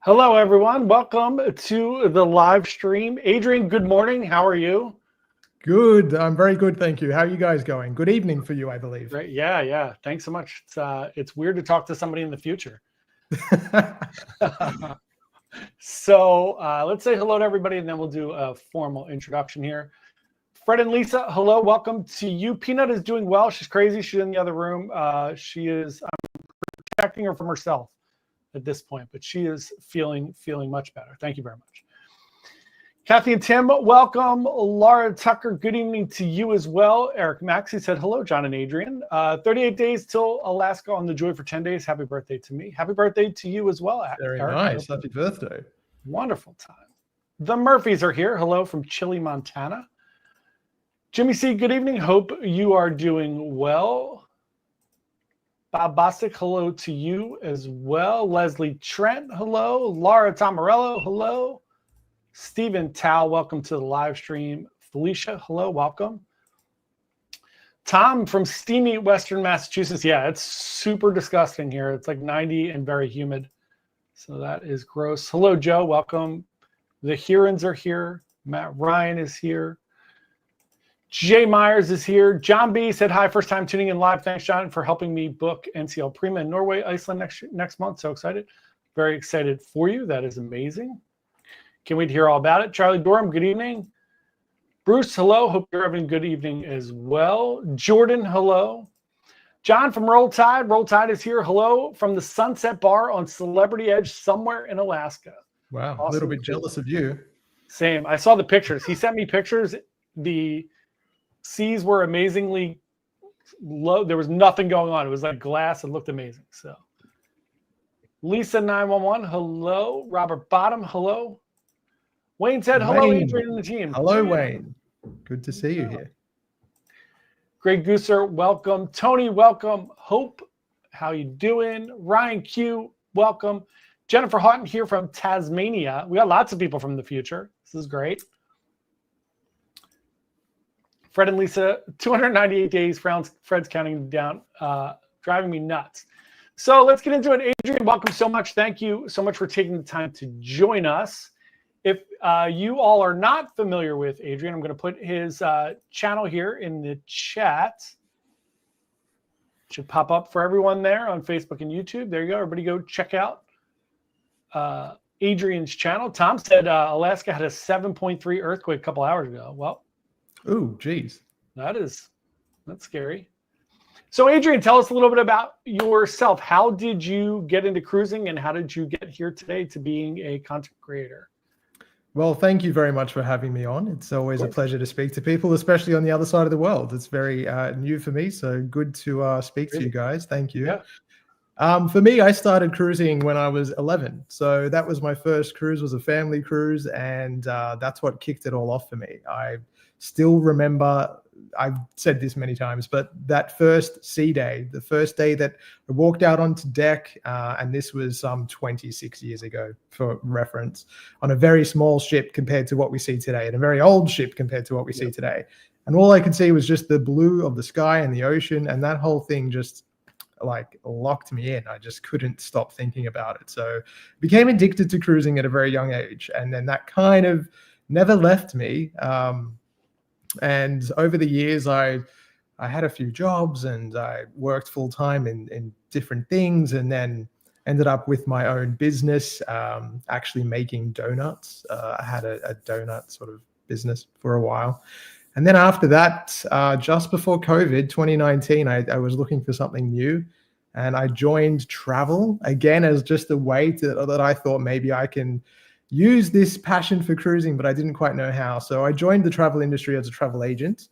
Hello, everyone. Welcome to the live stream. Adrian, good morning. How are you? Good. I'm very good, thank you. How are you guys going? Good evening for you, I believe. Great. Yeah. Thanks so much. It's weird to talk to somebody in the future. So let's say hello to everybody, and then we'll do a formal introduction here. Fred and Lisa, hello. Welcome to you. Peanut is doing well. She's crazy. She's in the other room. I'm protecting her from herself at this point, but she is feeling much better. Thank you very much. Kathy and Tim, welcome. Laura Tucker, good evening to you as well. Eric Maxey said hello, John and Adrian. 38 days till Alaska on the Joy for 10 days. Happy birthday to me. Happy birthday to you as well, Very Eric. nice. Happy birthday. Wonderful time. The Murphys are here. Hello from Chile, Montana. Jimmy C, good evening. Hope you are doing well. Bob Bostic, hello to you as well. Leslie Trent, hello. Laura Tomarello, hello. Stephen Tao, welcome to the live stream. Felicia, hello, welcome. Tom from steamy Western Massachusetts. Yeah, it's super disgusting here. It's like 90 and very humid. So that is gross. Hello, Joe, welcome. The Hurons are here. Matt Ryan is here. Jay Myers is here. John B said hi, first time tuning in live. Thanks, John, for helping me book NCL Prima in Norway, Iceland next month. So excited. Very excited for you. That is amazing. Can't wait to hear all about it. Charlie Dorham, good evening. Bruce, hello. Hope you're having a good evening as well. Jordan, hello. John from Roll Tide. Roll Tide is here. Hello from the Sunset Bar on Celebrity Edge somewhere in Alaska. Wow, awesome. A little bit jealous of you. Same. I saw the pictures. He sent me pictures. The seas were amazingly low. There was nothing going on. It was like glass. It looked amazing. So Lisa 911, hello. Robert Bottom, hello. Wayne said, hello, Adrian and the team. Hello, Wayne. Good to see you here. Greg Gooser, welcome. Tony, welcome. Hope, how you doing? Ryan Q, welcome. Jennifer Houghton here from Tasmania. We got lots of people from the future. This is great. Fred and Lisa, 298 days. Fred's counting down, driving me nuts. So let's get into it. Adrian, welcome so much. Thank you so much for taking the time to join us. If you all are not familiar with Adrian, I'm going to put his channel here in the chat. It should pop up for everyone there on Facebook and YouTube. There you go. Everybody go check out Adrian's channel. Tom said Alaska had a 7.3 earthquake a couple hours ago. Well, oh, geez. That's scary. So Adrian, tell us a little bit about yourself. How did you get into cruising and how did you get here today to being a content creator? Well, thank you very much for having me on. It's always a pleasure to speak to people, especially on the other side of the world. It's very new for me, so good to speak to you guys. Thank you. Yeah. For me, I started cruising when I was 11. So that was my first cruise, was a family cruise, and that's what kicked it all off for me. I still remember, I've said this many times, but that first sea day, the first day that I walked out onto deck, and this was 26 years ago for reference, on a very small ship compared to what we see today, and a very old ship compared to what we see today. And all I could see was just the blue of the sky and the ocean, and that whole thing just like locked me in. I just couldn't stop thinking about it. So I became addicted to cruising at a very young age, and then that kind of never left me. And over the years, I had a few jobs and I worked full time in different things, and then ended up with my own business, actually making donuts. I had a donut sort of business for a while. And then after that, just before COVID, 2019, I was looking for something new, and I joined travel again as just a way that I thought maybe I can use this passion for cruising, but I didn't quite know how. So I joined the travel industry as a travel agent,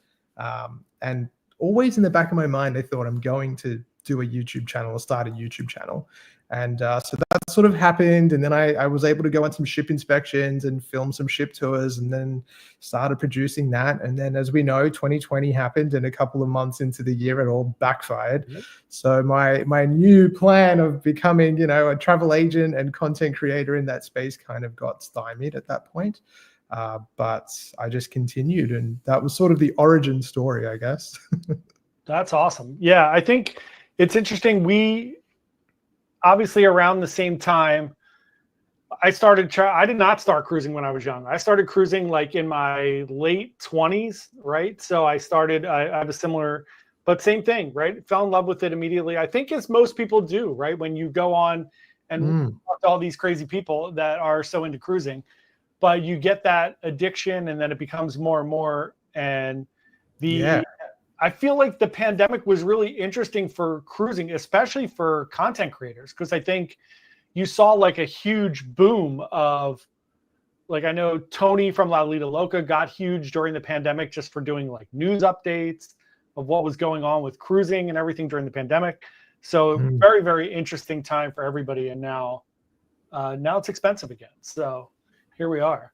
and always in the back of my mind, I thought I'm going to do a YouTube channel or start a YouTube channel. And so that sort of happened. And then I was able to go on some ship inspections and film some ship tours, and then started producing that. And then, as we know, 2020 happened, and a couple of months into the year, it all backfired. Mm-hmm. So my new plan of becoming, a travel agent and content creator in that space kind of got stymied at that point. But I just continued, and that was sort of the origin story, I guess. That's awesome. Yeah, I think it's interesting. We obviously around the same time, I did not start cruising when I was young. I started cruising like in my late 20s, right? So I have a similar, but same thing, right? Fell in love with it immediately. I think as most people do, right? When you go on and talk to all these crazy people that are so into cruising, but you get that addiction and then it becomes more and more. And I feel like the pandemic was really interesting for cruising, especially for content creators, because I think you saw like a huge boom of, like, I know Tony from La Lita Loca got huge during the pandemic just for doing like news updates of what was going on with cruising and everything during the pandemic. So very, very interesting time for everybody. And now it's expensive again. So here we are.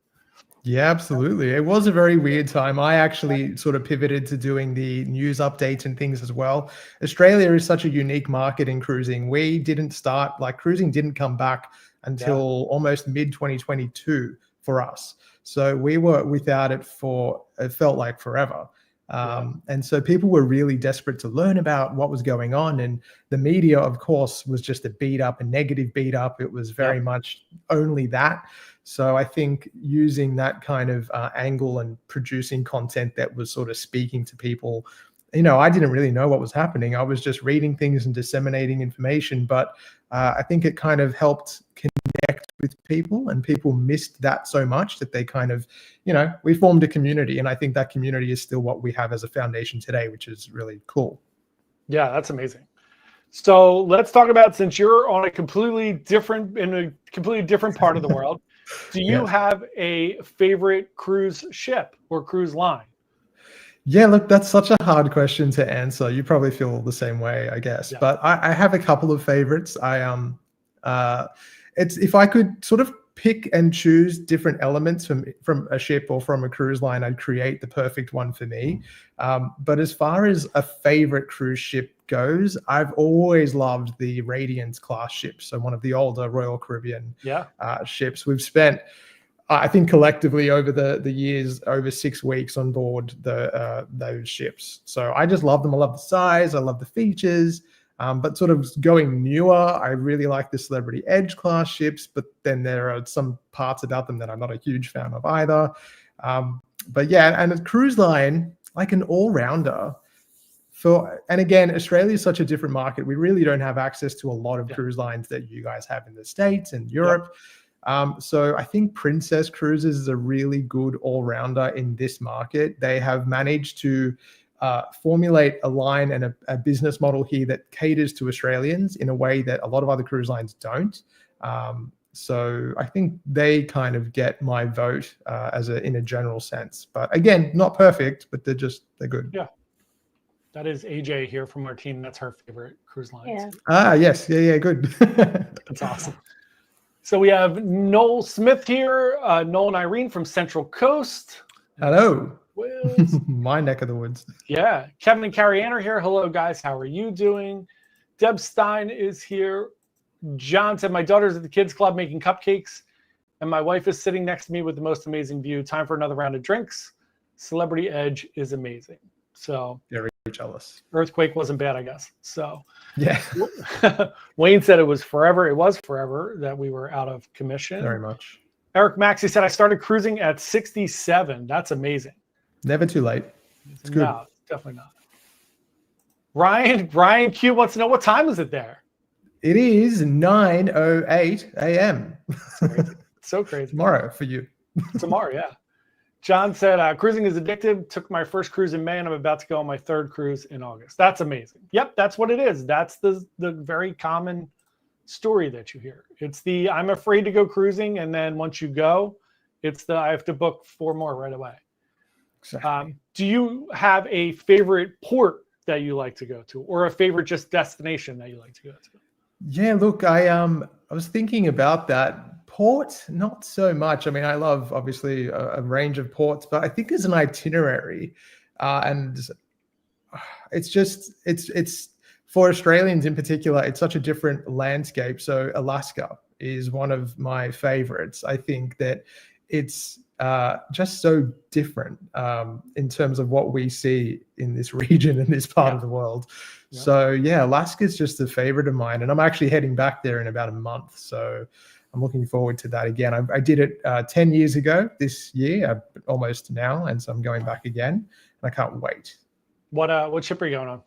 Yeah, absolutely. It was a very weird time. I actually sort of pivoted to doing the news updates and things as well. Australia is such a unique market in cruising. We didn't start, like, cruising didn't come back until almost mid 2022 for us. So we were without it for, it felt like forever. And so people were really desperate to learn about what was going on. And the media, of course, was just a beat up, a negative beat up. It was very much only that. So I think using that kind of angle and producing content that was sort of speaking to people, you know, I didn't really know what was happening. I was just reading things and disseminating information. But I think it kind of helped connect with people, and people missed that so much that they kind of, you know, we formed a community. And I think that community is still what we have as a foundation today, which is really cool. Yeah, that's amazing. So let's talk about, since you're on a completely different part of the world, do you have a favorite cruise ship or cruise line? Yeah, look, that's such a hard question to answer. You probably feel the same way, I guess. But I have a couple of favorites. It's, if I could sort of pick and choose different elements from a ship or from a cruise line, I'd create the perfect one for me. But as far as a favorite cruise ship goes, I've always loved the Radiant class ships. So one of the older Royal Caribbean ships. We've spent, I think, collectively over the years, over 6 weeks on board those ships. So I just love them. I love the size. I love the features. But sort of going newer, I really like the Celebrity Edge class ships, but then there are some parts about them that I'm not a huge fan of either. But yeah, and a cruise line, like an all-rounder. And again, Australia is such a different market. We really don't have access to a lot of cruise lines that you guys have in the States and Europe. So I think Princess Cruises is a really good all-rounder in this market. They have managed to formulate a line and a business model here that caters to Australians in a way that a lot of other cruise lines don't. So I think they kind of get my vote in a general sense. But again, not perfect, but they're good. Yeah. That is AJ here from our team. That's her favorite cruise line. Yeah. Yes. Yeah, good. That's awesome. So we have Noel Smith here, Noel and Irene from Central Coast. Hello. My neck of the woods. Yeah. Kevin and Carrie Ann are here. Hello, guys. How are you doing? Deb Stein is here. John said, my daughter's at the kids club making cupcakes, and my wife is sitting next to me with the most amazing view. Time for another round of drinks. Celebrity Edge is amazing. So very jealous. Earthquake wasn't bad, I guess. So yeah. Wayne said it was forever that we were out of commission. Very much. Eric Maxey said, I started cruising at 67. That's amazing. Never too late. It's good. No, definitely not. Ryan Q wants to know, what time is it there? It is 9:08 a.m. So crazy. Tomorrow for you. Tomorrow, yeah. John said, cruising is addictive. Took my first cruise in May, and I'm about to go on my third cruise in August. That's amazing. Yep, that's what it is. That's the very common story that you hear. It's the, I'm afraid to go cruising, and then once you go, it's the, I have to book 4 more right away. Exactly. Do you have a favorite port that you like to go to, or a favorite just destination that you like to go to? Yeah, look, I was thinking about that. Port, not so much. I mean, I love obviously a range of ports, but I think as an itinerary, and it's for Australians in particular, it's such a different landscape. So Alaska is one of my favorites. I think that it's just so different in terms of what we see in this region, in this part of the world. So yeah, Alaska is just a favorite of mine, and I'm actually heading back there in about a month. So I'm looking forward to that again. I did it 10 years ago this year, almost now, and so I'm going back again, and I can't wait. What ship are you going on?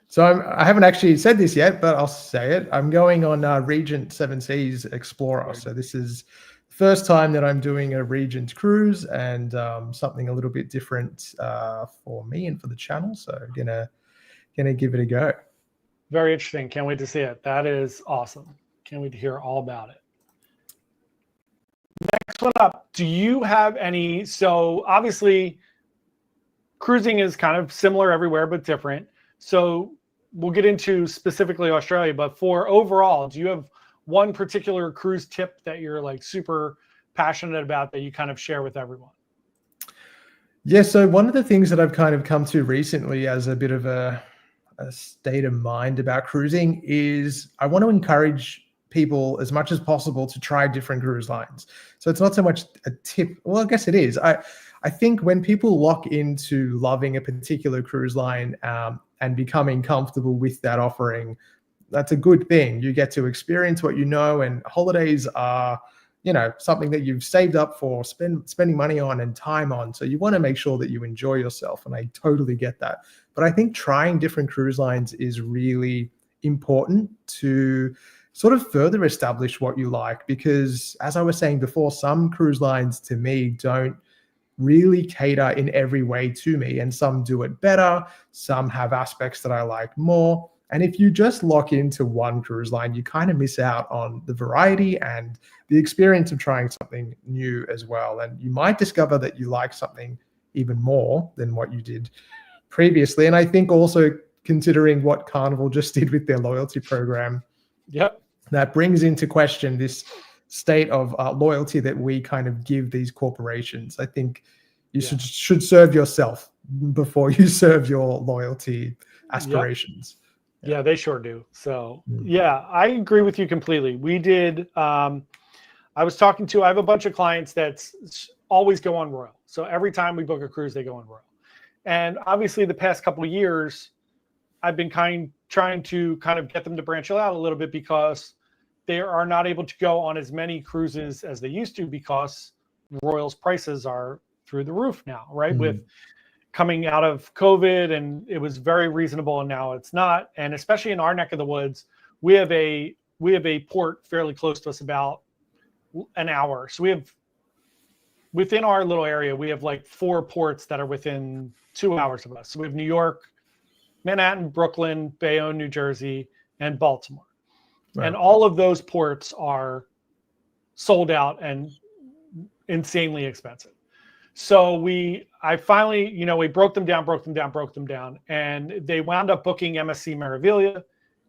So I haven't actually said this yet, but I'll say it. I'm going on Regent Seven Seas Explorer. So this is the first time that I'm doing a Regent cruise, and something a little bit different for me and for the channel. So gonna give it a go. Very interesting. Can't wait to see it. That is awesome. Can't wait to hear all about it. Next one up. Do you have any? So obviously, cruising is kind of similar everywhere, but different. So we'll get into specifically Australia, but for overall, do you have one particular cruise tip that you're like super passionate about that you kind of share with everyone? Yeah, so one of the things that I've kind of come to recently as a bit of a state of mind about cruising is I want to encourage people as much as possible to try different cruise lines. So it's not so much a tip. Well, I guess it is. I think when people lock into loving a particular cruise line and becoming comfortable with that offering, that's a good thing. You get to experience what you know, and holidays are, something that you've saved up for, spending money on and time on. So you want to make sure that you enjoy yourself, and I totally get that. But I think trying different cruise lines is really important to sort of further establish what you like, because as I was saying before, some cruise lines to me don't really cater in every way to me, and some do it better. Some have aspects that I like more. And if you just lock into one cruise line, you kind of miss out on the variety and the experience of trying something new as well. And you might discover that you like something even more than what you did previously. And I think also considering what Carnival just did with their loyalty program, that brings into question this state of loyalty that we kind of give these corporations. I think you should serve yourself before you serve your loyalty aspirations. Yeah, they sure do. So yeah, I agree with you completely. We did. I have a bunch of clients that always go on Royal. So every time we book a cruise, they go on Royal. And obviously the past couple of years, I've been trying to kind of get them to branch out a little bit, because they are not able to go on as many cruises as they used to, because Royal's prices are through the roof now, right? With coming out of COVID, and it was very reasonable, and now it's not. And especially in our neck of the woods, we have a port fairly close to us, about an hour. So we have, within our little area, we have like 4 ports that are within 2 hours of us. So we have New York, Manhattan, Brooklyn, Bayonne, New Jersey, and Baltimore. Right. And all of those ports are sold out and insanely expensive. So I finally, we broke them down, and they wound up booking MSC Meraviglia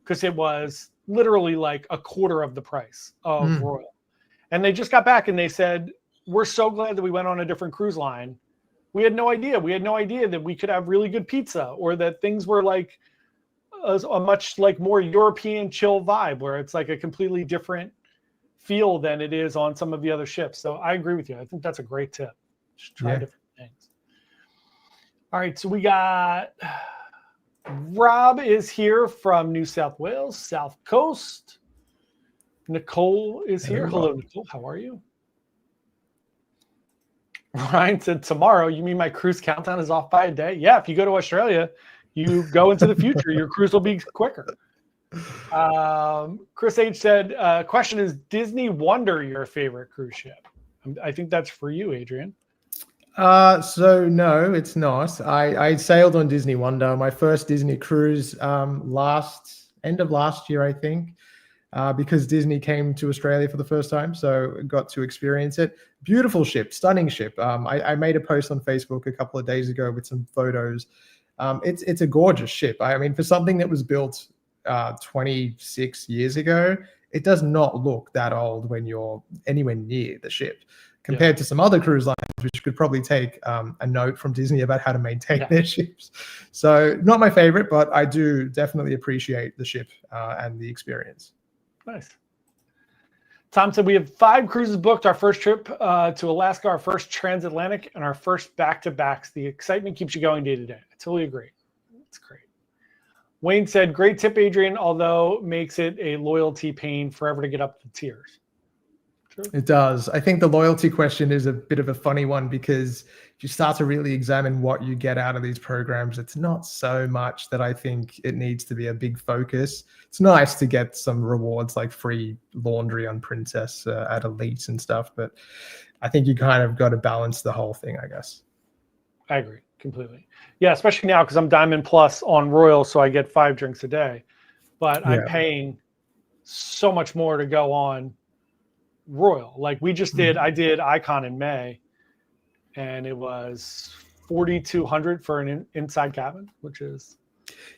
because it was literally like a quarter of the price of Royal. And they just got back and they said, "We're so glad that we went on a different cruise line. We had no idea. We had no idea that we could have really good pizza, or that things were like a much like more European chill vibe, where it's like a completely different feel than it is on some of the other ships." So I agree with you. I think that's a great tip. Just try different things. All right, so we got Rob is here from New South Wales, South Coast. Nicole is here. Hello, Nicole. How are you? Ryan said, tomorrow, you mean my cruise countdown is off by a day? Yeah, if you go to Australia, you go into the future, your cruise will be quicker. Chris H said, question, is Disney Wonder your favorite cruise ship? I think that's for you, Adrian. So no, it's not. I sailed on Disney Wonder, my first Disney cruise, end of last year, I think, because Disney came to Australia for the first time, so got to experience it. Beautiful ship, stunning ship. I made a post on Facebook a couple of days ago with some photos. It's a gorgeous ship. I mean, for something that was built 26 years ago, it does not look that old when you're anywhere near the ship, compared to some other cruise lines, which could probably take a note from Disney about how to maintain their ships. So not my favorite, but I do definitely appreciate the ship and the experience. Nice. Tom said, we have 5 cruises booked. Our first trip to Alaska, our first transatlantic, and our first back-to-backs. The excitement keeps you going day to day. I totally agree. It's great. Wayne said, great tip, Adrian, although makes it a loyalty pain forever to get up the tiers. True. It does. I think the loyalty question is a bit of a funny one because if you start to really examine what you get out of these programs, it's not so much that I think it needs to be a big focus. It's nice to get some rewards like free laundry on Princess at Elite and stuff, but I think you kind of got to balance the whole thing, I guess. I agree completely. Yeah, especially now because I'm Diamond Plus on Royal, so I get 5 drinks a day. But I'm paying so much more to go on Royal. Like we just did, I did Icon in May, and it was $4,200 for an inside cabin, which is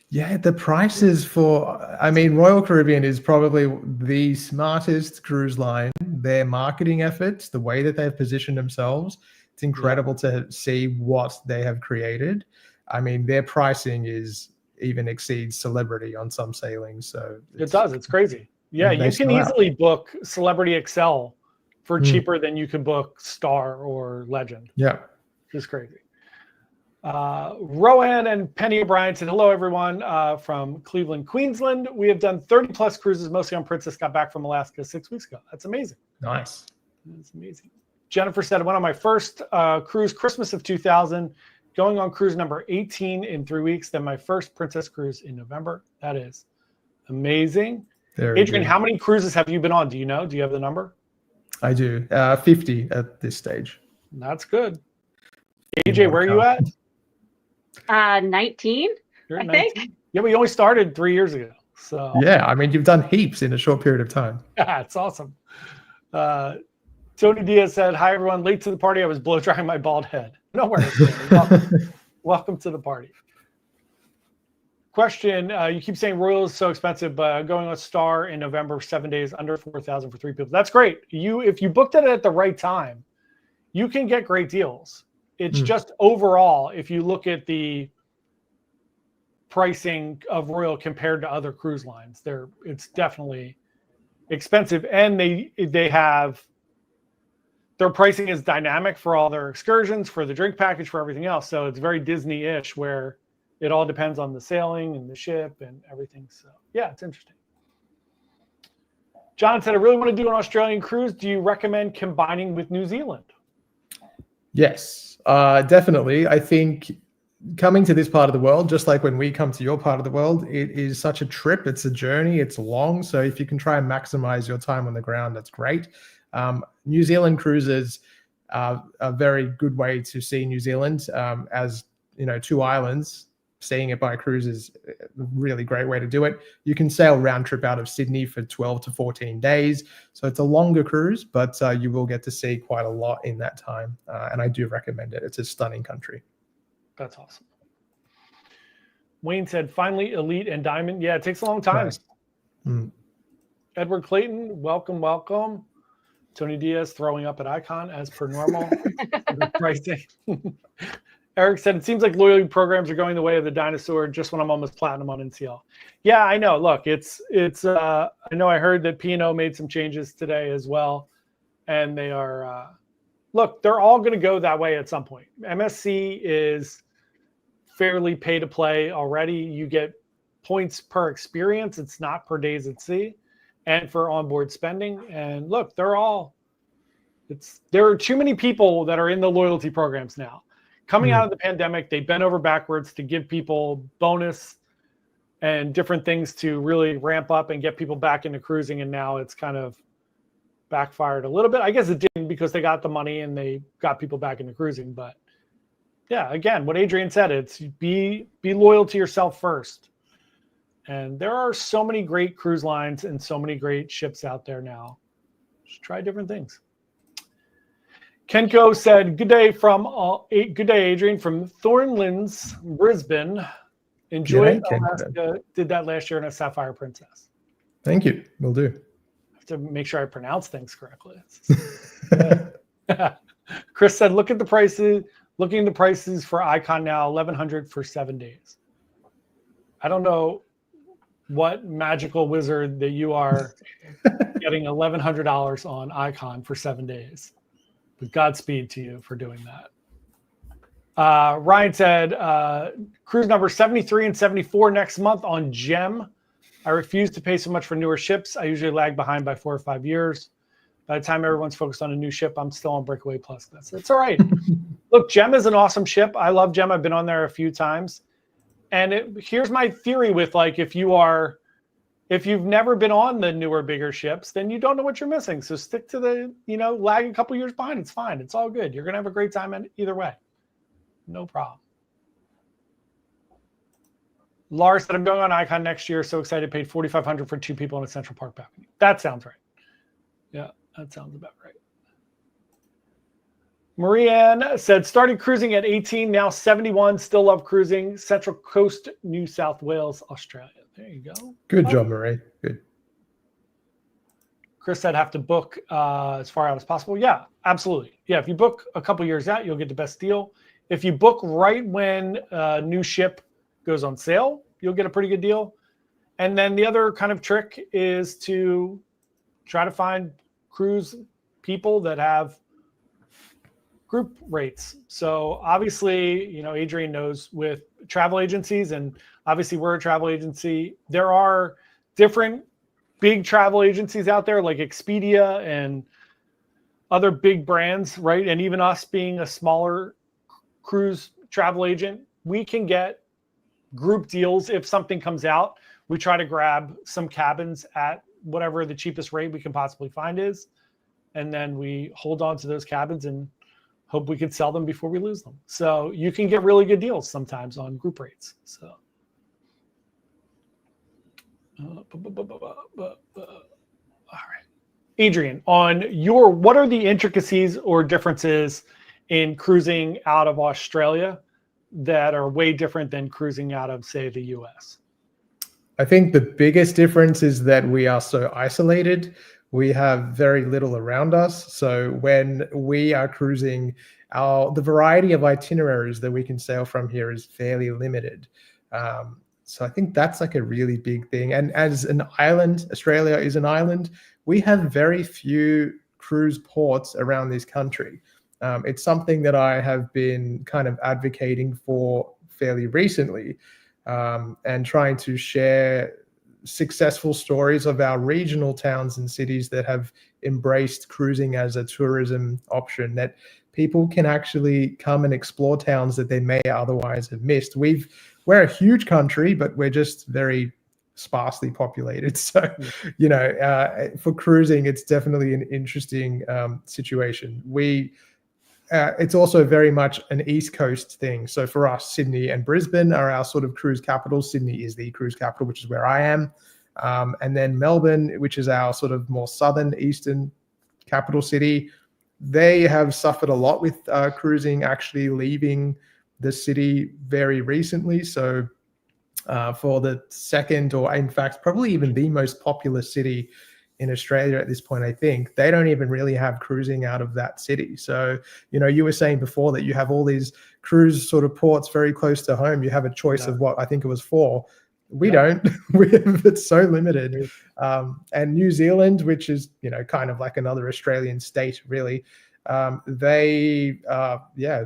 the prices for, I mean, Royal Caribbean is probably the smartest cruise line. Their marketing efforts, the way that they've positioned themselves, it's incredible to see what they have created. I mean, their pricing even exceeds Celebrity on some sailings. So it does. It's crazy. Yeah, you can easily book Celebrity Excel for cheaper than you can book Star or Legend. Yeah. It's crazy. Rowan and Penny O'Brien said, hello, everyone, from Cleveland, Queensland. We have done 30 plus cruises, mostly on Princess. Got back from Alaska 6 weeks ago. That's amazing. Nice. That's amazing. Jennifer said, I went on my first cruise Christmas of 2000, going on cruise number 18 in 3 weeks. Then my first Princess cruise in November. That is amazing. Adrian, how many cruises have you been on? Do you know? Do you have the number? I do. 50 at this stage. That's good. AJ, where are you at? 19, I think. Yeah, we only started 3 years ago. So yeah, I mean, you've done heaps in a short period of time. Yeah, it's awesome. Tony Diaz said, hi, everyone. Late to the party. I was blow drying my bald head. No worries. Welcome to the party. Question, you keep saying Royal is so expensive, but going on Star in November, 7 days, under 4,000 for 3 people. That's great. If you booked it at the right time, you can get great deals. It's just overall, if you look at the pricing of Royal compared to other cruise lines, it's definitely expensive. And they have, their pricing is dynamic for all their excursions, for the drink package, for everything else. So it's very Disney-ish where it all depends on the sailing and the ship and everything. So yeah, it's interesting. John said, I really want to do an Australian cruise. Do you recommend combining with New Zealand? Yes, definitely. I think coming to this part of the world, just like when we come to your part of the world, it is such a trip. It's a journey. It's long. So if you can try and maximize your time on the ground, that's great. New Zealand cruises are a very good way to see New Zealand. As you know, 2 islands. Seeing it by cruise is a really great way to do it. You can sail round trip out of Sydney for 12 to 14 days. So it's a longer cruise, but you will get to see quite a lot in that time. And I do recommend it. It's a stunning country. That's awesome. Wayne said, finally, Elite and Diamond. Yeah, it takes a long time. Nice. Edward Clayton, welcome, welcome. Tony Diaz throwing up at Icon as per normal. Pricing. Eric said, it seems like loyalty programs are going the way of the dinosaur just when I'm almost platinum on NCL. Yeah, I know. Look, I know I heard that P&O made some changes today as well. And they are, look, they're all going to go that way at some point. MSC is fairly pay to play already. You get points per experience. It's not per days at sea and for onboard spending. And look, there are too many people that are in the loyalty programs now. Coming out of the pandemic, they bent over backwards to give people bonus and different things to really ramp up and get people back into cruising. And now it's kind of backfired a little bit. I guess it didn't because they got the money and they got people back into cruising. But yeah, again, what Adrian said, it's be loyal to yourself first. And there are so many great cruise lines and so many great ships out there now. Just try different things. Kenko said, good day, Adrian, from Thornlands, Brisbane. Enjoy Alaska. Did that last year in a Sapphire Princess. Thank you. Will do. I have to make sure I pronounce things correctly. Chris said, looking at the prices for Icon now, $1,100 for 7 days. I don't know what magical wizard that you are getting $1,100 on Icon for 7 days. But Godspeed to you for doing that. Ryan said, cruise number 73 and 74 next month on Gem. I refuse to pay so much for newer ships. I usually lag behind by 4 or 5 years. By the time everyone's focused on a new ship, I'm still on Breakaway Plus. That's all right. Look, Gem is an awesome ship. I love Gem. I've been on there a few times. And here's my theory with like, if you've never been on the newer, bigger ships, then you don't know what you're missing. So stick to the, lag a couple years behind. It's fine. It's all good. You're going to have a great time either way. No problem. Lars said, I'm going on Icon next year. So excited. Paid $4,500 for 2 people in a Central Park balcony. That sounds right. Yeah, that sounds about right. Marianne said, started cruising at 18, now 71. Still love cruising. Central Coast, New South Wales, Australia. There you go. Good job, Marie. Good. Chris said, have to book as far out as possible. Yeah, absolutely. Yeah, if you book a couple years out, you'll get the best deal. If you book right when a new ship goes on sale, you'll get a pretty good deal. And then the other kind of trick is to try to find cruise people that have group rates. So obviously, Adrian knows with travel agencies, and obviously we're a travel agency, there are different big travel agencies out there like Expedia and other big brands, right? And even us being a smaller cruise travel agent, we can get group deals. If something comes out, we try to grab some cabins at whatever the cheapest rate we can possibly find is. And then we hold on to those cabins and hope we can sell them before we lose them. So you can get really good deals sometimes on group rates. So, all right. Adrian, what are the intricacies or differences in cruising out of Australia that are way different than cruising out of, say, the US? I think the biggest difference is that we are so isolated. We have very little around us. So when we are cruising, the variety of itineraries that we can sail from here is fairly limited. So I think that's like a really big thing. And as an island, Australia is an island, we have very few cruise ports around this country. It's something that I have been kind of advocating for fairly recently, and trying to share successful stories of our regional towns and cities that have embraced cruising as a tourism option, that people can actually come and explore towns that they may otherwise have missed. We're a huge country, but we're just very sparsely populated. So, for cruising, it's definitely an interesting situation. It's also very much an East Coast thing. So for us, Sydney and Brisbane are our sort of cruise capitals. Sydney is the cruise capital, which is where I am. And then Melbourne, which is our sort of more southern eastern capital city, they have suffered a lot with cruising actually leaving the city very recently. So for the second, or in fact, probably even the most populous city in Australia at this point, I think they don't even really have cruising out of that city. So, you were saying before that you have all these cruise sort of ports very close to home. You have a choice of what I think it was 4. We don't. It's so limited. And New Zealand, which is, kind of like another Australian state, really, they are,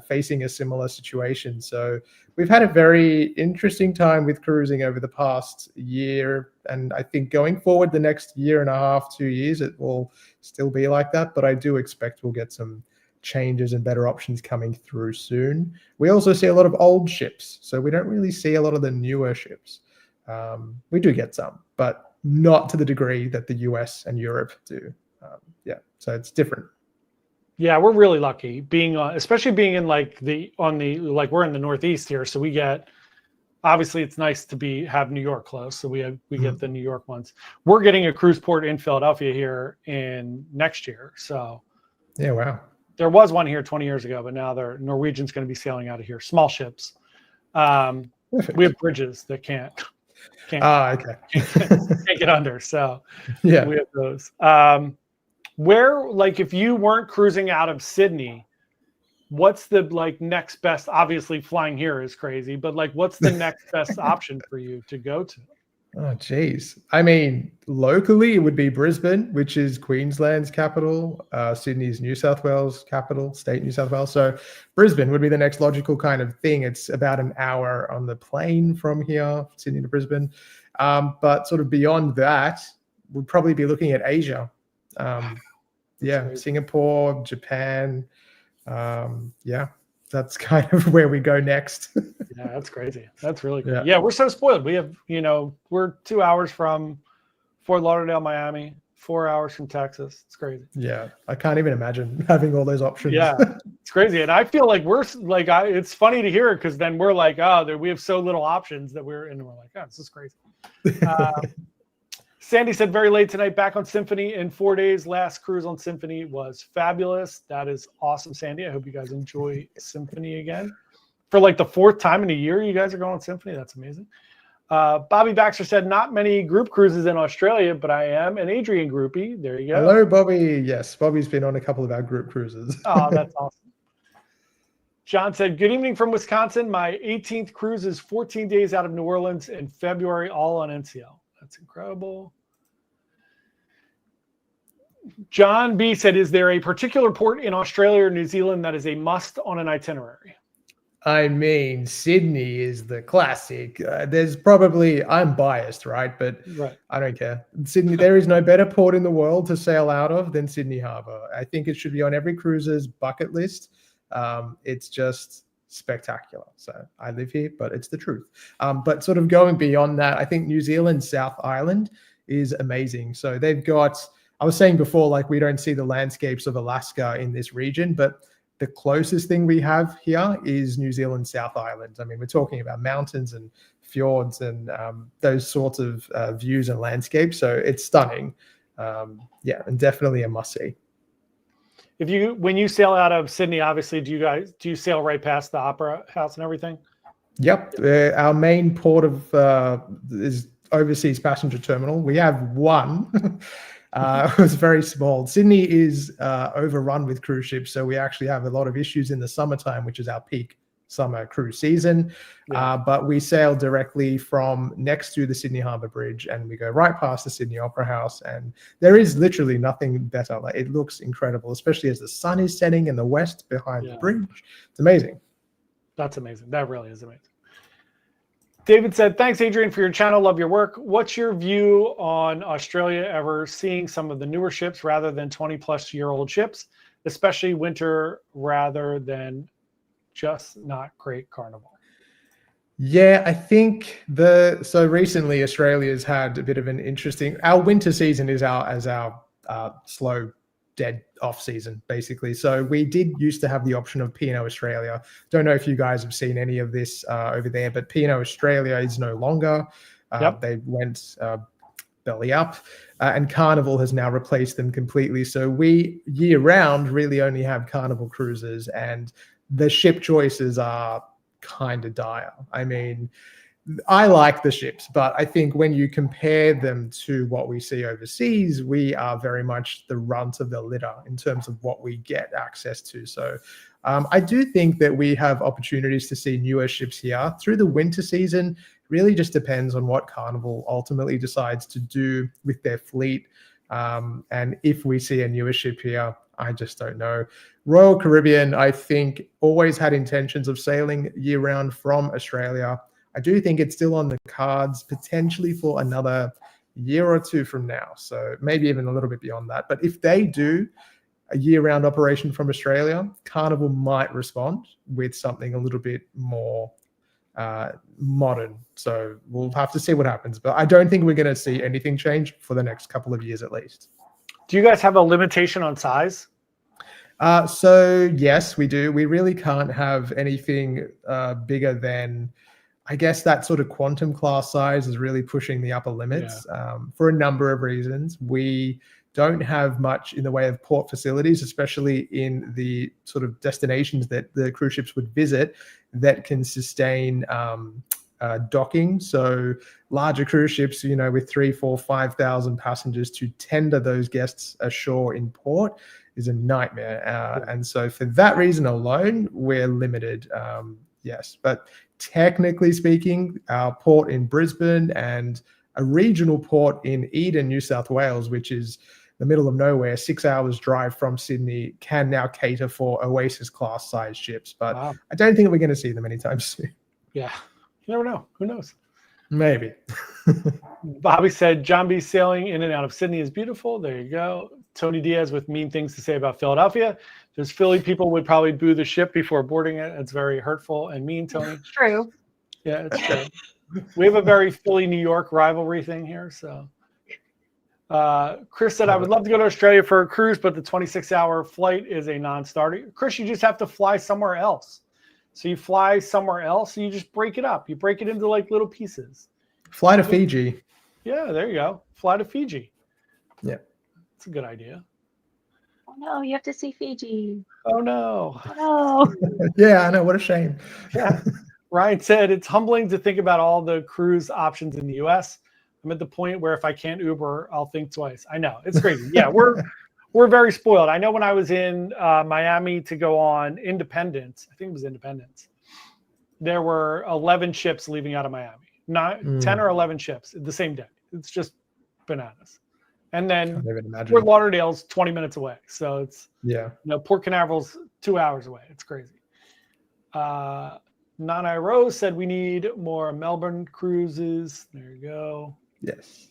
facing a similar situation. So we've had a very interesting time with cruising over the past year. And I think going forward the next year and a half, 2 years, it will still be like that. But I do expect we'll get some changes and better options coming through soon. We also see a lot of old ships. So we don't really see a lot of the newer ships. We do get some, but not to the degree that the US and Europe do. So it's different. Yeah, we're really lucky especially being in we're in the Northeast here. So we get, obviously it's nice to have New York close. So we get the New York ones. We're getting a cruise port in Philadelphia here in next year. So yeah, wow. There was one here 20 years ago, but now Norwegian's going to be sailing out of here. Small ships. We have bridges that can't get under. So yeah, we have those. Where, if you weren't cruising out of Sydney, what's the next best? Obviously, flying here is crazy, but what's the next best option for you to go to? Oh, geez. I mean, locally, it would be Brisbane, which is Queensland's capital. Sydney's New South Wales capital, state New South Wales. So Brisbane would be the next logical kind of thing. It's about an hour on the plane from here, Sydney to Brisbane. But sort of beyond that, we'd probably be looking at Asia. Yeah, crazy. Singapore, Japan. Yeah, that's kind of where we go next. Yeah, that's crazy. That's really cool. Yeah. Yeah, we're so spoiled. We have, we're 2 hours from Fort Lauderdale, Miami, 4 hours from Texas. It's crazy. Yeah, I can't even imagine having all those options. Yeah, it's crazy. And I feel like we're like, it's funny to hear it because then we're like, oh, we have so little options that we're like, oh, this is crazy. Sandy said, very late tonight, back on Symphony in 4 days. Last cruise on Symphony was fabulous. That is awesome, Sandy. I hope you guys enjoy Symphony again. For like the 4th time in a year, you guys are going on Symphony. That's amazing. Bobby Baxter said, not many group cruises in Australia, but I am an Adrian groupie. There you go. Hello, Bobby. Yes, Bobby's been on a couple of our group cruises. Oh, that's awesome. John said, good evening from Wisconsin. My 18th cruise is 14 days out of New Orleans in February, all on NCL. That's incredible. John B said, is there a particular port in Australia or New Zealand that is a must on an itinerary? I mean, Sydney is the classic. There's probably, I'm biased, right? But Right. I don't care. Sydney, there is no better port in the world to sail out of than Sydney Harbour. I think it should be on every cruiser's bucket list. It's just spectacular. So I live here, but it's the truth. But sort of going beyond that, I think New Zealand's South Island is amazing. So they've got, I was saying before, like we don't see the landscapes of Alaska in this region, but the closest thing we have here is New Zealand South Island. I mean, we're talking about mountains and fjords and those sorts of views and landscapes. So it's stunning. Yeah, and definitely a must-see. When you sail out of Sydney, obviously, do you sail right past the Opera House and everything? Yep. Our main port of is overseas passenger terminal. We have one. It was very small. Sydney is overrun with cruise ships, so we actually have a lot of issues in the summertime, which is our peak summer cruise season. Yeah. But we sail directly from next to the Sydney Harbour Bridge, and we go right past the Sydney Opera House, and there is literally nothing better. Like, it looks incredible, especially as the sun is setting in the west behind the bridge. It's amazing. That's amazing. That really is amazing. David said, thanks, Adrian, for your channel. Love your work. What's your view on Australia ever seeing some of the newer ships rather than 20-plus-year-old ships, especially winter rather than just not great Carnival? Yeah, I think so recently Australia's had a bit of an interesting, our winter season is our slow dead off season, basically. So we did used to have the option of P&O Australia. Don't know if you guys have seen any of this over there, but P&O Australia is no longer. They went belly up, and Carnival has now replaced them completely. So we year round really only have Carnival cruises, and the ship choices are kind of dire. I mean, I like the ships, but I think when you compare them to what we see overseas, we are very much the runt of the litter in terms of what we get access to. So I do think that we have opportunities to see newer ships here through the winter season. Really just depends on what Carnival ultimately decides to do with their fleet. And if we see a newer ship here, I just don't know. Royal Caribbean, I think, always had intentions of sailing year round from Australia. I do think it's still on the cards potentially for another year or two from now. So maybe even a little bit beyond that. But if they do a year-round operation from Australia, Carnival might respond with something a little bit more modern. So we'll have to see what happens. But I don't think we're going to see anything change for the next couple of years at least. Do you guys have a limitation on size? So yes, we do. We really can't have anything bigger than, I guess, that sort of quantum class size is really pushing the upper limits for a number of reasons. We don't have much in the way of port facilities, especially in the sort of destinations that the cruise ships would visit that can sustain docking. So larger cruise ships, with 3, 4, 5,000 passengers, to tender those guests ashore in port is a nightmare. And so for that reason alone, we're limited. Yes, but technically speaking, our port in Brisbane and a regional port in Eden, New South Wales, which is the middle of nowhere, 6 hours drive from Sydney, can now cater for Oasis class size ships. But Wow. I don't think we're going to see them anytime soon. Yeah. You never know. Who knows? Maybe. Bobby said, John B. sailing in and out of Sydney is beautiful. There you go. Tony Diaz with mean things to say about Philadelphia. There's Philly people would probably boo the ship before boarding it. It's very hurtful and mean, Tony. True. Yeah, it's true. We have a very Philly-New York rivalry thing here. So Chris said, I would love to go to Australia for a cruise, but the 26-hour flight is a non-starter. Chris, you just have to fly somewhere else. So you fly somewhere else and you just break it up. You break it into like little pieces. Fly to Fiji. Yeah, there you go. Fly to Fiji. Yeah. That's a good idea. Oh no, you have to see Fiji. Oh no. Oh no. Yeah, I know. What a shame. Yeah. Ryan said, it's humbling to think about all the cruise options in the US. I'm at the point where if I can't Uber, I'll think twice. I know. It's crazy. Yeah, we're very spoiled. I know when I was in Miami to go on Independence, I think it was Independence, there were 11 ships leaving out of Miami. 10 or 11 ships the same day. It's just bananas. And then Fort Lauderdale's 20 minutes away. So it's, Port Canaveral's 2 hours away. It's crazy. Nana Rose said we need more Melbourne cruises. There you go. Yes.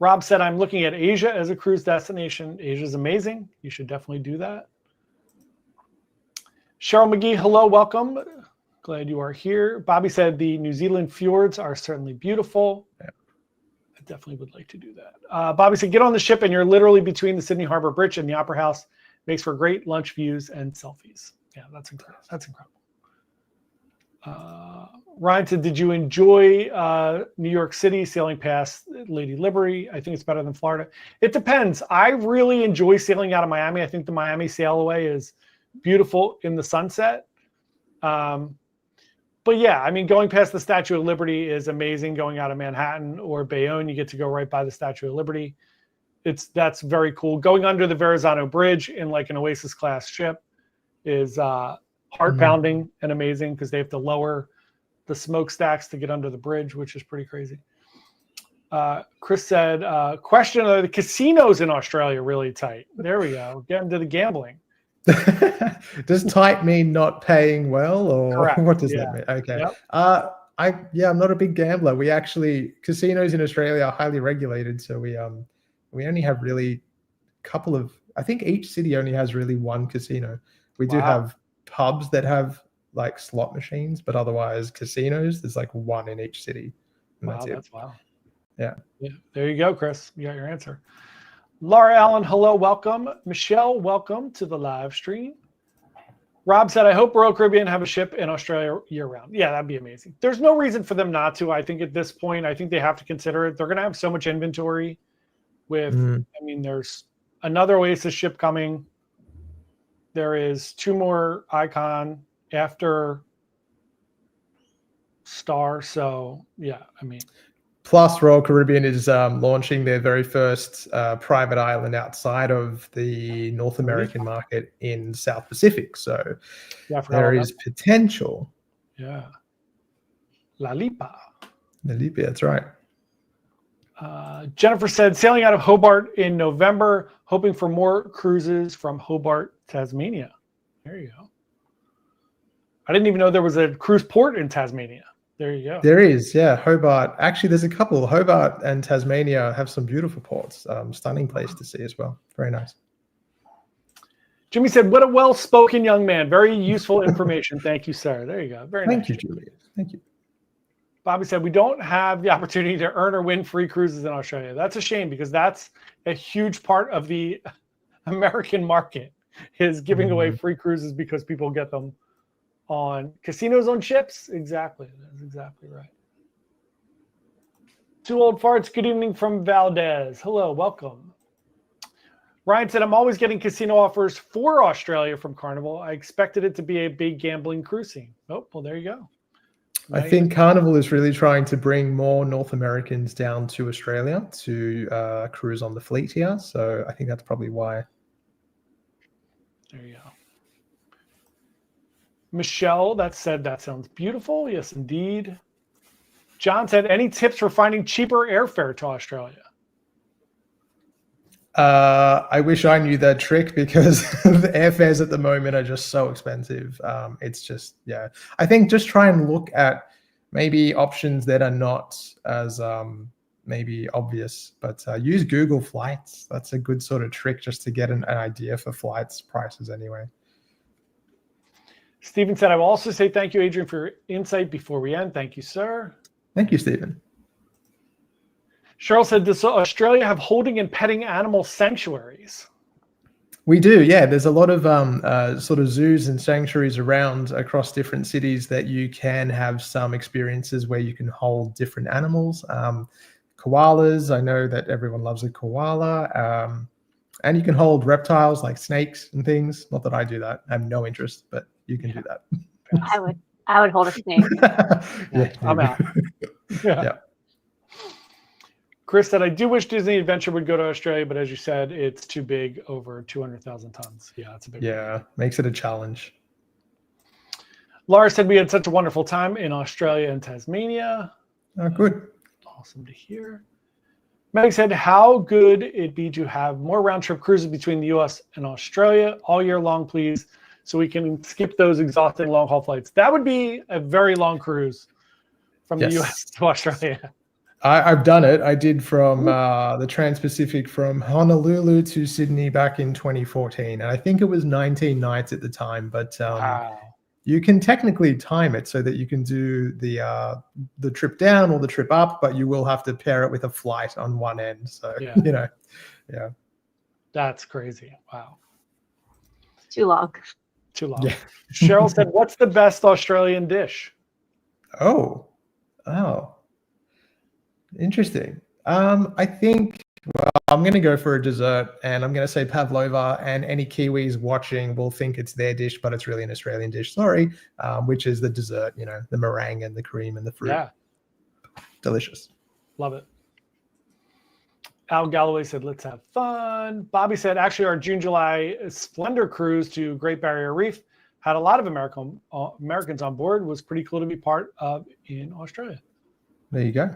Rob said, I'm looking at Asia as a cruise destination. Asia is amazing. You should definitely do that. Cheryl McGee, hello, welcome. Glad you are here. Bobby said the New Zealand fjords are certainly beautiful. Yeah. I definitely would like to do that. Bobby said, get on the ship and you're literally between the Sydney Harbor Bridge and the Opera House. Makes for great lunch views and selfies. Yeah, that's incredible. That's incredible. Ryan said, did you enjoy New York City sailing past Lady Liberty? I think it's better than Florida. It depends. I really enjoy sailing out of Miami. I think the Miami sail away is beautiful in the sunset. But yeah, I mean, going past the Statue of Liberty is amazing. Going out of Manhattan or Bayonne, you get to go right by the Statue of Liberty. That's very cool. Going under the Verrazano Bridge in like an Oasis class ship is heart pounding and amazing because they have to lower the smokestacks to get under the bridge, which is pretty crazy. Chris said, question, are the casinos in Australia really tight? There we go. Get into the gambling. Does tight mean not paying well, or correct. What does that mean? Okay. Yep. I'm not a big gambler. We actually, casinos in Australia are highly regulated, so we only have really a couple of, I think each city only has really one casino. We do have pubs that have like slot machines, but otherwise casinos, there's like one in each city. And that's wow. Yeah. There you go, Chris. You got your answer. Laura Allen, hello, welcome. Michelle, welcome to the live stream. Rob said, I hope Royal Caribbean have a ship in Australia year round. Yeah, that'd be amazing. There's no reason for them not to. I think at this point, I think they have to consider it. They're going to have so much inventory with, I mean, there's another Oasis ship coming. There is 2 more Icon after Star. So yeah, I mean. Plus, Royal Caribbean is launching their very first private island outside of the North American market in South Pacific. So there is potential. Yeah. La Lipa. La Lipa, that's right. Jennifer said, sailing out of Hobart in November, hoping for more cruises from Hobart, Tasmania. There you go. I didn't even know there was a cruise port in Tasmania. There you go. There is, yeah. Hobart. Actually, there's a couple. Hobart and Tasmania have some beautiful ports. Stunning place to see as well. Very nice. Jimmy said, what a well-spoken young man. Very useful information. Thank you, sir. There you go. Very nice. Thank you, Julian. Thank you. Bobby said, we don't have the opportunity to earn or win free cruises in Australia. That's a shame because that's a huge part of the American market is giving away free cruises because people get them on casinos on ships. Exactly. That's exactly right. Two Old Farts, good evening from Valdez. Hello, welcome. Ryan said, I'm always getting casino offers for Australia from Carnival. I expected it to be a big gambling cruise scene. Oh, well, there you go. I think Carnival is really trying to bring more North Americans down to Australia to cruise on the fleet here. So I think that's probably why. There you go. Michelle, that said, that sounds beautiful. Yes, indeed. John said, any tips for finding cheaper airfare to Australia? I wish I knew that trick because the airfares at the moment are just so expensive. It's just, yeah. I think just try and look at maybe options that are not as maybe obvious, but use Google Flights. That's a good sort of trick just to get an idea for flights prices anyway. Stephen said, I will also say thank you, Adrian, for your insight before we end. Thank you, sir. Thank you, Stephen. Cheryl said, does Australia have holding and petting animal sanctuaries? We do, yeah. There's a lot of sort of zoos and sanctuaries around across different cities that you can have some experiences where you can hold different animals. Koalas, I know that everyone loves a koala. And you can hold reptiles like snakes and things. Not that I do that. I have no interest, but you can do that. I would hold a snake. Yeah, I'm out. Yeah. Chris said, I do wish Disney Adventure would go to Australia, but as you said, it's too big, over 200,000 tons. Yeah, it's a big one. Makes it a challenge. Laura said, we had such a wonderful time in Australia and Tasmania. Oh, good. Awesome to hear. Meg said, how good it'd be to have more round-trip cruises between the U.S. and Australia all year long, please, so we can skip those exhausting long-haul flights. That would be a very long cruise from the U.S. to Australia. I've done it. I did from the Trans-Pacific from Honolulu to Sydney back in 2014. And I think it was 19 nights at the time, but Wow. you can technically time it so that you can do the trip down or the trip up, but you will have to pair it with a flight on one end. So, yeah. That's crazy. Wow. Too long. Too long. Yeah. Cheryl said, what's the best Australian dish? Oh. Interesting. I think, well, I'm going to go for a dessert, and I'm going to say pavlova, and any Kiwis watching will think it's their dish, but it's really an Australian dish, which is the dessert, the meringue and the cream and the fruit. Yeah. Delicious. Love it. Al Galloway said, let's have fun. Bobby said, actually, our June-July Splendor cruise to Great Barrier Reef had a lot of Americans on board. It was pretty cool to be part of in Australia. There you go.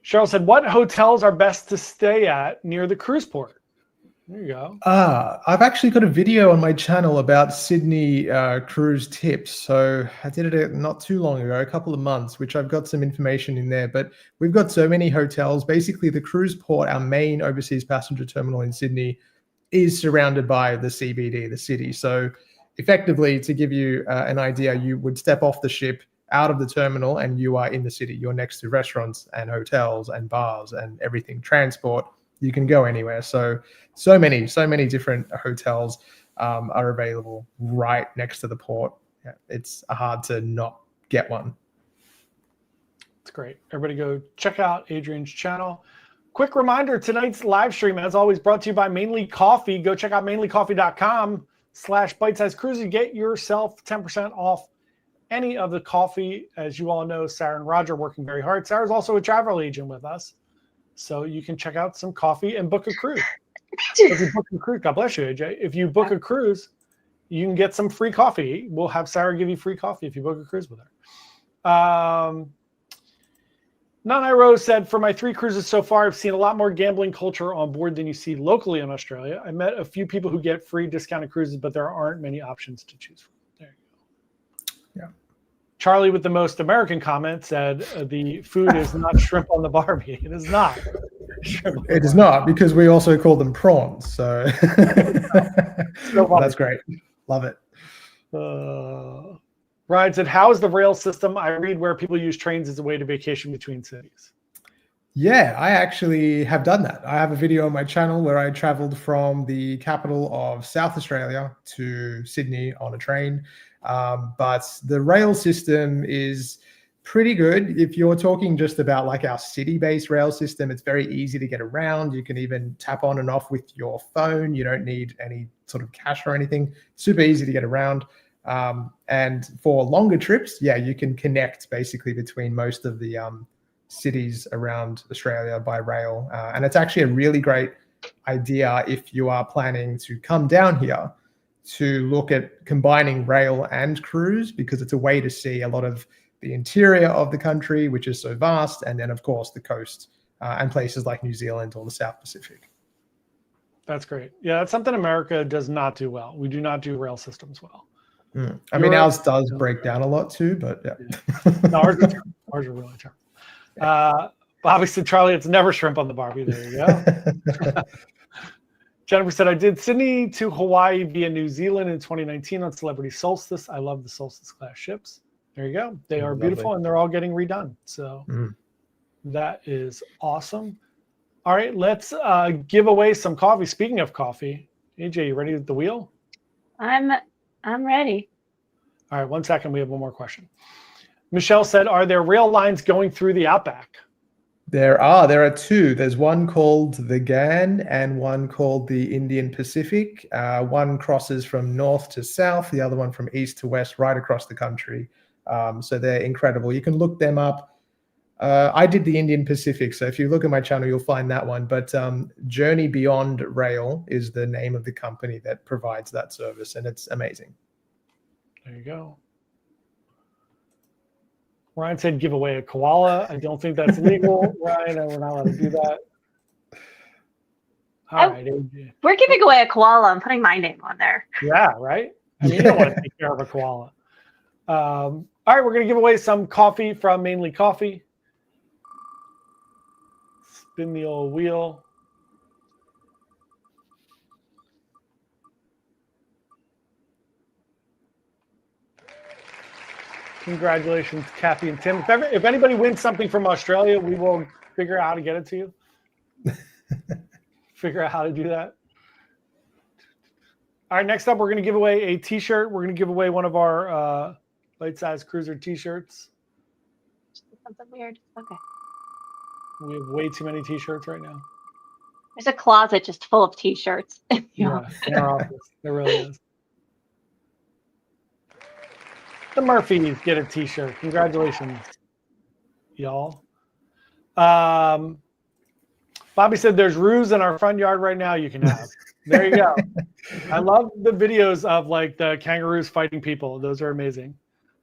Cheryl said, what hotels are best to stay at near the cruise port? There you go. I've actually got a video on my channel about Sydney cruise tips. So I did it not too long ago, a couple of months, which I've got some information in there. But we've got so many hotels. Basically, the cruise port, our main overseas passenger terminal in Sydney, is surrounded by the CBD, the city. So effectively, to give you an idea, you would step off the ship out of the terminal and you are in the city. You're next to restaurants and hotels and bars and everything. Transport, you can go anywhere. So many different hotels are available right next to the port. Yeah, it's hard to not get one. It's great. Everybody go check out Adrian's channel. Quick reminder, tonight's live stream, as always, brought to you by Mainly Coffee. Go check out mainlycoffee.com/bite-sized cruises. Get yourself 10% off any of the coffee. As you all know, Sarah and Roger are working very hard. Sarah's also a travel agent with us, so you can check out some coffee and book a cruise. If you book a cruise, God bless you, AJ. If you book a cruise, you can get some free coffee. We'll have Sarah give you free coffee if you book a cruise with her. Nana Rose said, for my 3 cruises so far, I've seen a lot more gambling culture on board than you see locally in Australia. I met a few people who get free discounted cruises, but there aren't many options to choose from. There you go. Yeah. Charlie with the most American comment said, the food is not shrimp on the Barbie. It is not. It is not, because we also call them prawns. So that's great. Love it. Ryan said, how is the rail system? I read where people use trains as a way to vacation between cities. Yeah, I actually have done that. I have a video on my channel where I traveled from the capital of South Australia to Sydney on a train. But the rail system is pretty good. If you're talking just about like our city-based rail system, it's very easy to get around. You can even tap on and off with your phone. You don't need any sort of cash or anything. Super easy to get around. And for longer trips, yeah, you can connect basically between most of the cities around Australia by rail. And it's actually a really great idea if you are planning to come down here to look at combining rail and cruise, because it's a way to see a lot of the interior of the country, which is so vast, and then of course the coast and places like New Zealand or the South Pacific. That's great. Yeah, that's something America does not do well. We do not do rail systems well. I mean, ours does break down a lot too, but yeah. No, ours are terrible. Ours are really terrible. Bobby said, Charlie, it's never shrimp on the Barbie. There you go. Jennifer said, I did Sydney to Hawaii via New Zealand in 2019 on Celebrity Solstice. I love the Solstice class ships. There you go. They are beautiful and they're all getting redone. So that is awesome. All right, let's give away some coffee. Speaking of coffee, AJ, you ready with the wheel? I'm ready. All right, 1 second. We have one more question. Michelle said, are there rail lines going through the outback? There are two. There's one called the GAN and one called the Indian Pacific. One crosses from north to south, the other one from east to west, right across the country. So they're incredible. You can look them up. I did the Indian Pacific, so if you look at my channel, you'll find that one. But Journey Beyond Rail is the name of the company that provides that service, and it's amazing. There you go. Ryan said give away a koala. I don't think that's legal, Ryan. We're not allowed to do that. All right, AJ. We're giving away a koala. I'm putting my name on there. Yeah, right? I mean, you don't want to take care of a koala. All right, we're going to give away some coffee from Mainly Coffee. Spin the old wheel. Congratulations, Kathy and Tim. If anybody wins something from Australia, we will figure out how to get it to you. Figure out how to do that. All right, next up, we're going to give away a T-shirt. We're going to give away one of our light-size cruiser T-shirts. Something weird. Okay. We have way too many T-shirts right now. There's a closet just full of T-shirts. Yeah, in our office. There really is. The Murphys get a T-shirt. Congratulations, y'all. Bobby said there's roos in our front yard right now you can have. There you go. I love the videos of like the kangaroos fighting people. Those are amazing.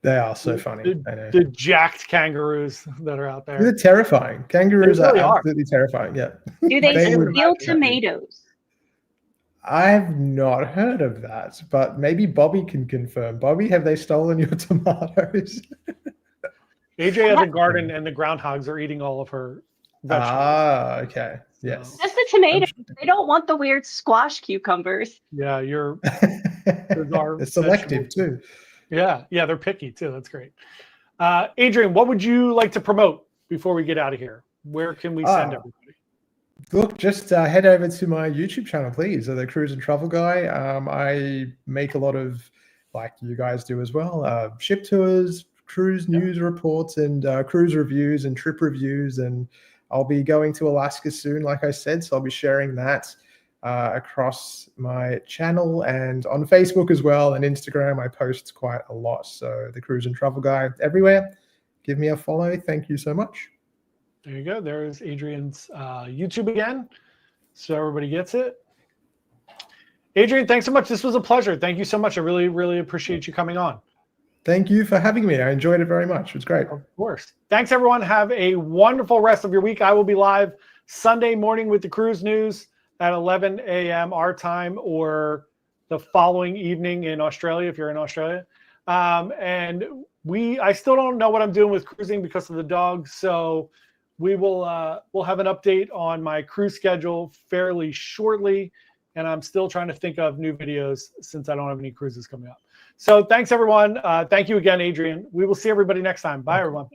They are so funny. The jacked kangaroos that are out there. They're terrifying. Kangaroos really are absolutely terrifying. Yeah. Do they steal tomatoes? I've not heard of that, but maybe Bobby can confirm. Bobby, have they stolen your tomatoes? AJ has a garden and the groundhogs are eating all of her vegetables. Ah, okay. Yes. Just the tomatoes. They don't want the weird squash cucumbers. Yeah, you're They're selective too. Yeah, they're picky too. That's great. Adrian, what would you like to promote before we get out of here? Where can we send everybody? Look, just head over to my YouTube channel, please. The Cruise and Travel Guy. I make a lot of, like you guys do as well, ship tours, cruise news reports, and cruise reviews and trip reviews. And I'll be going to Alaska soon, like I said, so I'll be sharing that across my channel and on Facebook as well, and Instagram. I post quite a lot. So the Cruise and Travel Guy everywhere. Give me a follow. Thank you so much. There you go. There's Adrian's YouTube again, so everybody gets it. Adrian, thanks so much. This was a pleasure. Thank you so much. I really, really appreciate you coming on. Thank you for having me. I enjoyed it very much. It was great. Of course. Thanks, everyone. Have a wonderful rest of your week. I will be live Sunday morning with the cruise news at 11 a.m. our time, or the following evening in Australia, if you're in Australia. And I still don't know what I'm doing with cruising because of the dog. So we'll have an update on my cruise schedule fairly shortly. And I'm still trying to think of new videos since I don't have any cruises coming up. So thanks, everyone. Thank you again, Adrian. We will see everybody next time. Bye, everyone.